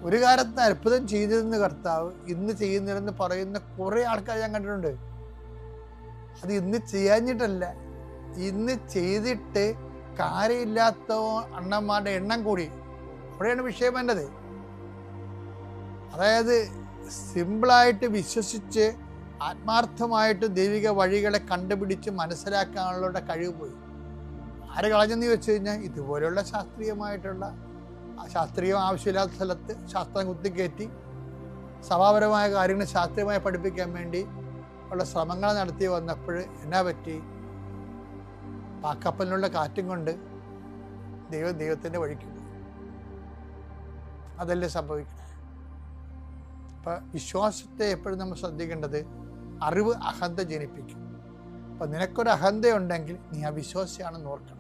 ഒരു കാലത്ത് അത്ഭുതം ചെയ്തിരുന്ന കർത്താവ് ഇന്ന് ചെയ്യുന്നില്ലെന്ന് പറയുന്ന കുറേ ആൾക്കാർ ഞാൻ കണ്ടിട്ടുണ്ട്. അത് ഇന്ന് ചെയ്യാഞ്ഞിട്ടല്ല, ഇന്ന് ചെയ്തിട്ട് കാര്യമില്ലാത്ത അണ്ണന്മാരുടെ എണ്ണം കൂടി. അവിടെയാണ് വിഷയം വേണ്ടത്. അതായത് സിമ്പിളായിട്ട് വിശ്വസിച്ച് ആത്മാർത്ഥമായിട്ട് ദൈവിക വഴികളെ കണ്ടുപിടിച്ച് മനസ്സിലാക്കാനുള്ള കഴിവ് പോയി. ആര് കളഞ്ഞെന്ന് ചോദിച്ചു കഴിഞ്ഞാൽ ഇതുപോലെയുള്ള ശാസ്ത്രീയ ആവശ്യമില്ലാത്ത സ്ഥലത്ത് ശാസ്ത്രം കുത്തിക്കയറ്റി സഭാപരമായ കാര്യങ്ങൾ ശാസ്ത്രീയമായി പഠിപ്പിക്കാൻ വേണ്ടി ഉള്ള ശ്രമങ്ങൾ നടത്തി വന്നപ്പോൾ എന്നാ പറ്റി? പാക്കപ്പലിനുള്ള കാറ്റും കൊണ്ട് ദൈവത്തിൻ്റെ വഴിക്ക് പോയി. അതല്ലേ സംഭവിക്കുന്നത്. അപ്പം വിശ്വാസത്തെ എപ്പോഴും നമ്മൾ ശ്രദ്ധിക്കേണ്ടത്, അറിവ് അഹന്ത ജനിപ്പിക്കും. അപ്പം നിനക്കൊരു അഹന്തയുണ്ടെങ്കിൽ നീ അവിശ്വാസിയാണെന്ന് ഓർക്കണം.